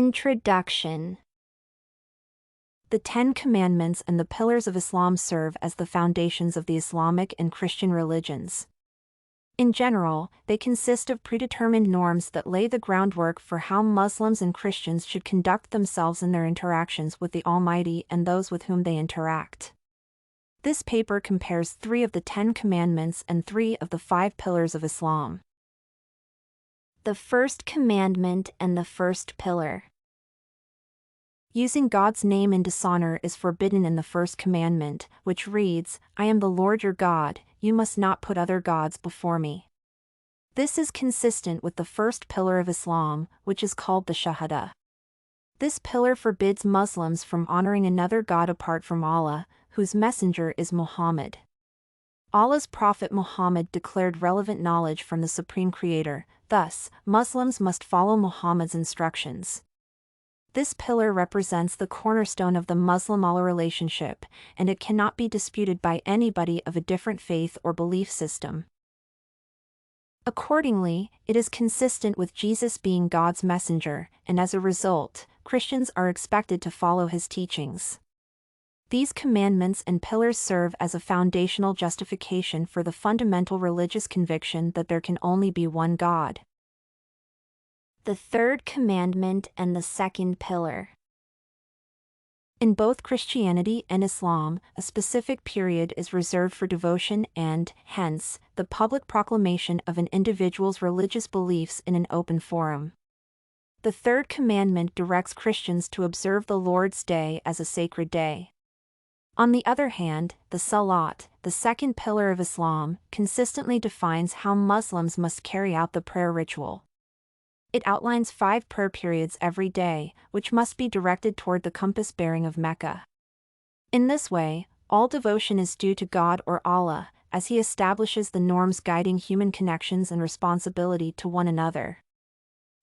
Introduction. The Ten Commandments and the pillars of Islam serve as the foundations of the Islamic and Christian religions. In general, they consist of predetermined norms that lay the groundwork for how Muslims and Christians should conduct themselves in their interactions with the Almighty and those with whom they interact. This paper compares 3 of the 10 commandments and 3 of the 5 pillars of Islam. The first commandment and the first pillar. Using God's name in dishonor is forbidden in the first commandment, which reads, "I am the Lord your God, you must not put other gods before me." This is consistent with the first pillar of Islam, which is called the Shahada. This pillar forbids Muslims from honoring another god apart from Allah, whose messenger is Muhammad. Allah's Prophet Muhammad declared relevant knowledge from the Supreme Creator, thus, Muslims must follow Muhammad's instructions. This pillar represents the cornerstone of the Muslim-Allah relationship, and it cannot be disputed by anybody of a different faith or belief system. Accordingly, it is consistent with Jesus being God's messenger, and as a result, Christians are expected to follow his teachings. These commandments and pillars serve as a foundational justification for the fundamental religious conviction that there can only be one God. The third commandment and the second pillar. In both Christianity and Islam, a specific period is reserved for devotion and, hence, the public proclamation of an individual's religious beliefs in an open forum. The third commandment directs Christians to observe the Lord's Day as a sacred day. On the other hand, the Salat, the second pillar of Islam, consistently defines how Muslims must carry out the prayer ritual. It outlines 5 prayer periods every day, which must be directed toward the compass bearing of Mecca. In this way, all devotion is due to God or Allah, as he establishes the norms guiding human connections and responsibility to one another.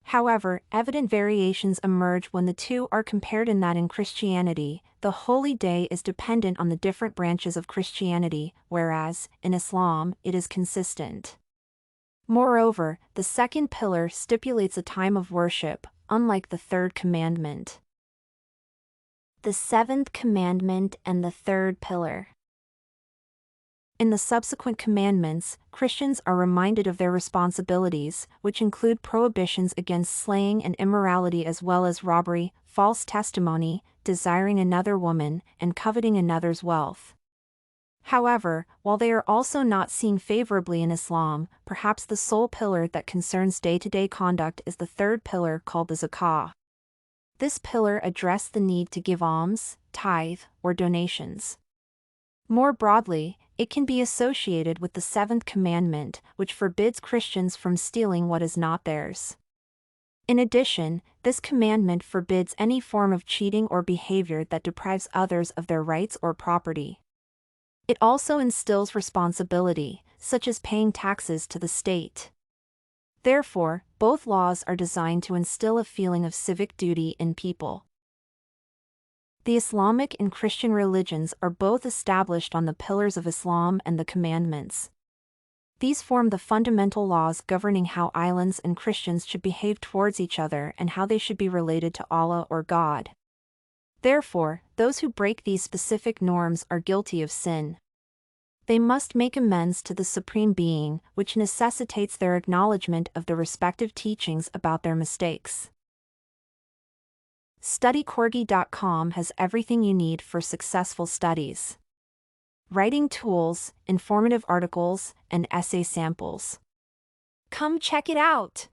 However, evident variations emerge when the two are compared in that in Christianity, the holy day is dependent on the different branches of Christianity, whereas, in Islam, it is consistent. Moreover, the second pillar stipulates a time of worship, unlike the third commandment. The seventh commandment and the third pillar. In the subsequent commandments, Christians are reminded of their responsibilities, which include prohibitions against slaying and immorality as well as robbery, false testimony, desiring another woman, and coveting another's wealth. However, while they are also not seen favorably in Islam, perhaps the sole pillar that concerns day-to-day conduct is the third pillar called the zakah. This pillar addressed the need to give alms, tithe, or donations. More broadly, it can be associated with the seventh commandment, which forbids Christians from stealing what is not theirs. In addition, this commandment forbids any form of cheating or behavior that deprives others of their rights or property. It also instills responsibility, such as paying taxes to the state. Therefore, both laws are designed to instill a feeling of civic duty in people. The Islamic and Christian religions are both established on the pillars of Islam and the commandments. These form the fundamental laws governing how islands and Christians should behave towards each other and how they should be related to Allah or God. Therefore, those who break these specific norms are guilty of sin. They must make amends to the Supreme Being, which necessitates their acknowledgement of the respective teachings about their mistakes. StudyCorgi.com has everything you need for successful studies. Writing tools, informative articles, and essay samples. Come check it out!